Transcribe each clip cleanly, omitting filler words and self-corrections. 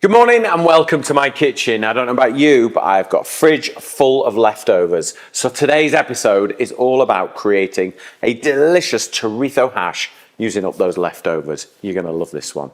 Good morning and welcome to my kitchen. I don't know about you, but I've got a fridge full of leftovers. So today's episode is all about creating a delicious chorizo hash using up those leftovers. You're going to love this one.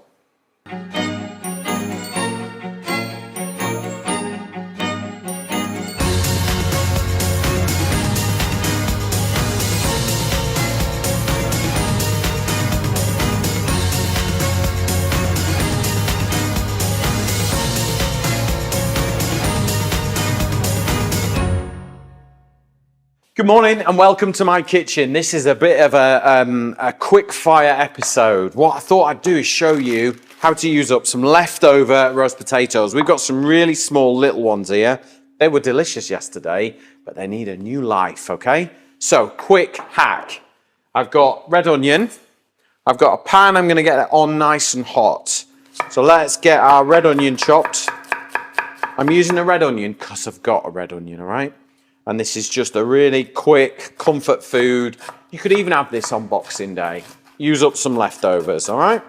Good morning and welcome to my kitchen. This is a bit of a quick fire episode. What I thought I'd do is show you how to use up some leftover roast potatoes. We've got some really small little ones here. They were delicious yesterday, but they need a new life, okay? So, quick hack. I've got red onion. I've got a pan. I'm going to get it on nice and hot. So let's get our red onion chopped. I'm using a red onion because I've got a red onion, all right? And this is just a really quick comfort food. You could even have this on Boxing Day. Use up some leftovers, all right?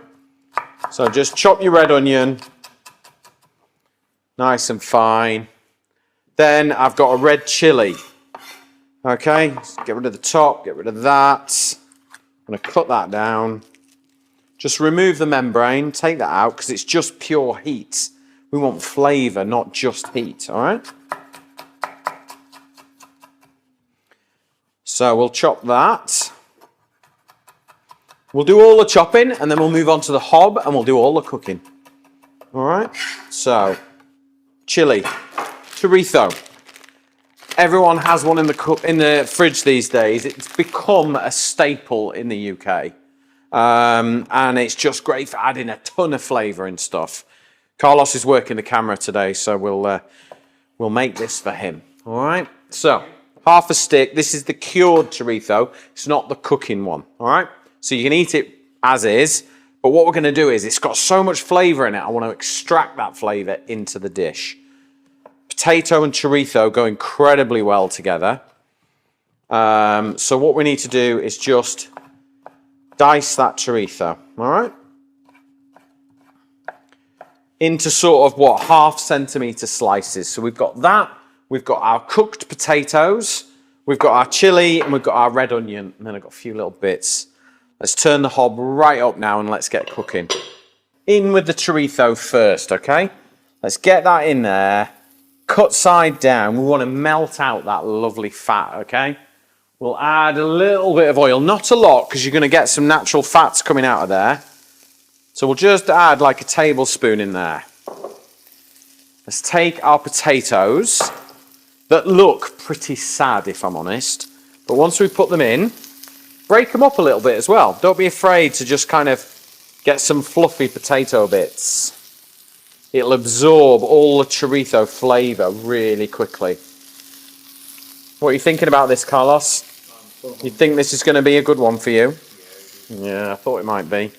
So just chop your red onion, nice and fine. Then I've got a red chili. Okay, get rid of the top, get rid of that. I'm gonna cut that down. Just remove the membrane, take that out, because it's just pure heat. We want flavor, not just heat, all right? So we'll chop that. We'll do all the chopping and then we'll move on to the hob and we'll do all the cooking. All right, so chili, chorizo. Everyone has one in the fridge these days. It's become a staple in the UK. And it's just great for adding a ton of flavour and stuff. Carlos is working the camera today, so we'll make this for him. All right, so half a stick. This is the cured chorizo. It's not the cooking one, all right? So you can eat it as is, but what we're gonna do is it's got so much flavor in it, I wanna extract that flavor into the dish. Potato and chorizo go incredibly well together. So what we need to do is just dice that chorizo, all right? Into sort of, what, 1/2 centimeter slices. So we've got that. We've got our cooked potatoes, we've got our chili, and we've got our red onion, and then I've got a few little bits. Let's turn the hob right up now and let's get cooking. In with the chorizo first, okay? Let's get that in there, cut side down. We want to melt out that lovely fat, okay? We'll add a little bit of oil, not a lot, because you're going to get some natural fats coming out of there. So we'll just add like a tablespoon in there. Let's take our potatoes that look pretty sad, if I'm honest. But once we put them in, break them up a little bit as well. Don't be afraid to just kind of get some fluffy potato bits. It'll absorb all the chorizo flavour really quickly. What are you thinking about this, Carlos? You think this is going to be a good one for you? Yeah, I thought it might be.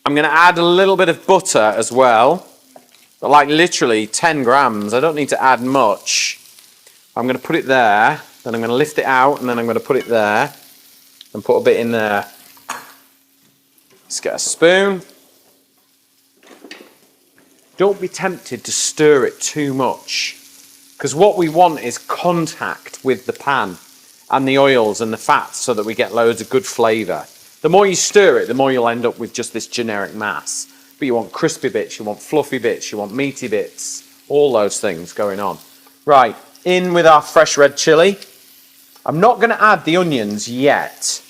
I'm going to add a little bit of butter as well. Like literally 10 grams. I don't need to add much. I'm going to put it there, then I'm going to lift it out, and then I'm going to put it there and put a bit in there. Let's get a spoon. Don't be tempted to stir it too much, because what we want is contact with the pan and the oils and the fats so that we get loads of good flavour. The more you stir it, the more you'll end up with just this generic mass. But you want crispy bits, you want fluffy bits, you want meaty bits, all those things going on. Right, in with our fresh red chili. I'm not going to add the onions yet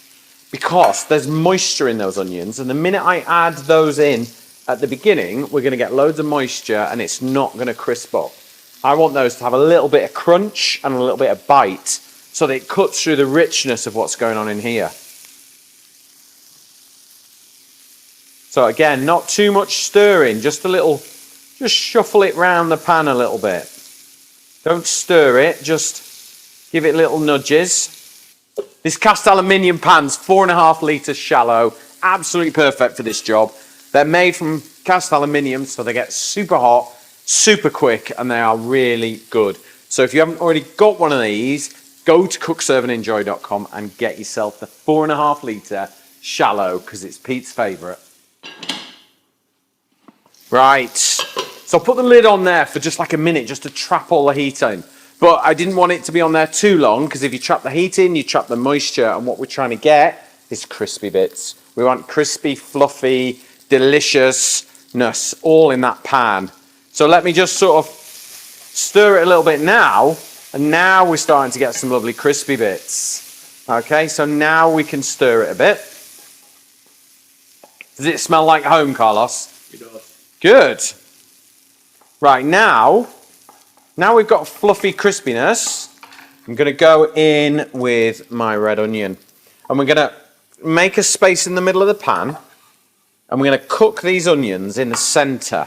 because there's moisture in those onions, and the minute I add those in at the beginning, we're going to get loads of moisture and it's not going to crisp up. I want those to have a little bit of crunch and a little bit of bite so that it cuts through the richness of what's going on in here. So again, not too much stirring, just a little, just shuffle it round the pan a little bit. Don't stir it, just give it little nudges. This cast aluminium pan's 4.5 litres shallow, absolutely perfect for this job. They're made from cast aluminium, so they get super hot, super quick, and they are really good. So if you haven't already got one of these, go to cookserveandenjoy.com and get yourself the 4.5 litre shallow, because it's Pete's favourite. Right. So I'll put the lid on there for just like a minute just to trap all the heat in. But I didn't want it to be on there too long because if you trap the heat in, you trap the moisture. And what we're trying to get is crispy bits. We want crispy, fluffy, deliciousness all in that pan. So let me just sort of stir it a little bit now. And now we're starting to get some lovely crispy bits. Okay, so now we can stir it a bit. Does it smell like home, Carlos? It does. Good. Right, now we've got fluffy crispiness. I'm going to go in with my red onion. And we're going to make a space in the middle of the pan. And we're going to cook these onions in the center.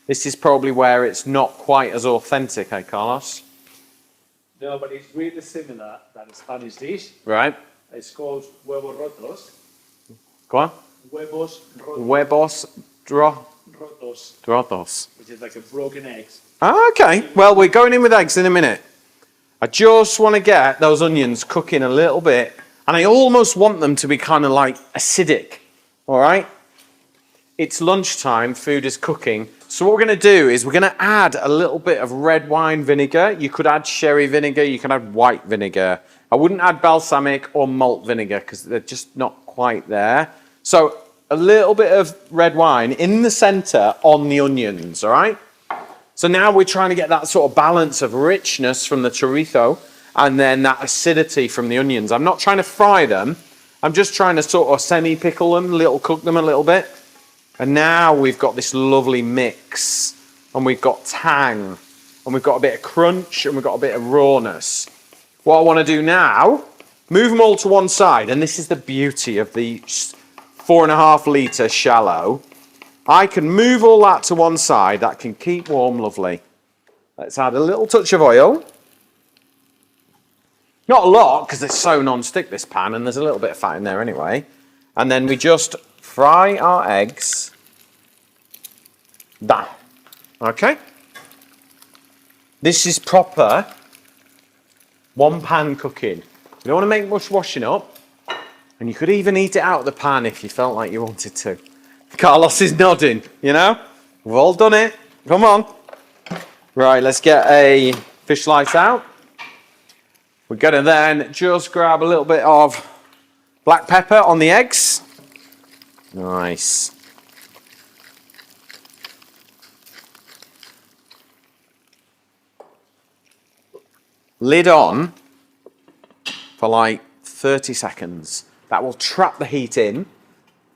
This is probably where it's not quite as authentic, eh, Carlos? No, but it's really similar than a Spanish dish. Right. It's called huevos rotos. Go on. Huevos rotos. Huevos Rotos, rotos. which is like a broken eggs. Okay, well, we're going in with eggs in a minute. I just want to get those onions cooking a little bit, and I almost want them to be kind of like acidic, all right? It's lunchtime, food is cooking. So what we're going to do is we're going to add a little bit of red wine vinegar. You could add sherry vinegar, you can add white vinegar. I wouldn't add balsamic or malt vinegar because they're just not quite there. So a little bit of red wine in the center on the onions, all right? So now we're trying to get that sort of balance of richness from the chorizo and then that acidity from the onions. I'm not trying to fry them. I'm just trying to sort of semi-pickle them, cook them a little bit. And now we've got this lovely mix. And we've got tang. And we've got a bit of crunch and we've got a bit of rawness. What I want to do now, move them all to one side. And this is the beauty of the 4.5 litre shallow. I can move all that to one side. That can keep warm lovely. Let's add a little touch of oil. Not a lot, because it's so non-stick, this pan, and there's a little bit of fat in there anyway. And then we just fry our eggs. Done. Okay? This is proper one-pan cooking. You don't want to make much washing up. And you could even eat it out of the pan if you felt like you wanted to. Carlos is nodding, you know? We've all done it. Come on. Right, let's get a fish slice out. We're going to then just grab a little bit of black pepper on the eggs. Nice. Lid on for like 30 seconds. That will trap the heat in.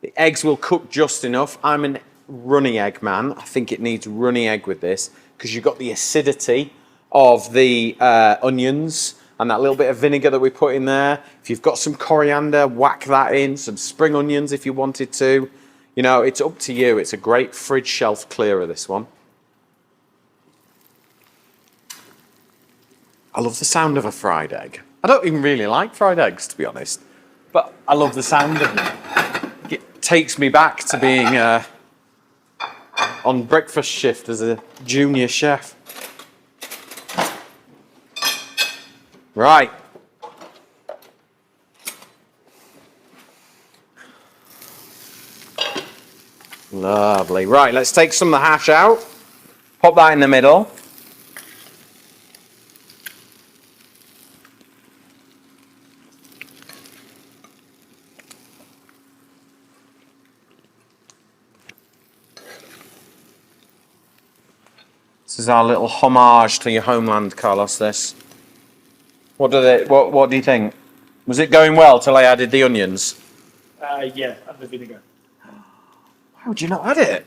The eggs will cook just enough. I'm a runny egg man. I think it needs runny egg with this because you've got the acidity of the onions and that little bit of vinegar that we put in there. If you've got some coriander, whack that in. Some spring onions if you wanted to. You know, it's up to you. It's a great fridge shelf clearer, this one. I love the sound of a fried egg. I don't even really like fried eggs, to be honest. But I love the sound of them. It takes me back to being on breakfast shift as a junior chef. Right. Lovely. Right, let's take some of the hash out. Pop that in the middle. This is our little homage to your homeland, Carlos, this. What do you think? Was it going well till I added the onions? Yeah, and the vinegar. Why would you not add it?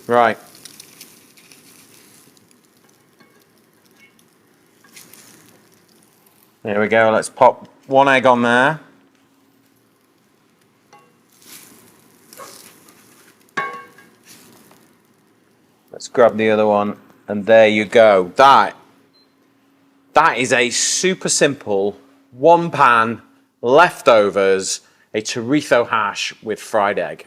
Right. There we go. Let's pop one egg on there. Let's grab the other one. And there you go. That is a super simple one pan leftovers, a chorizo hash with fried egg.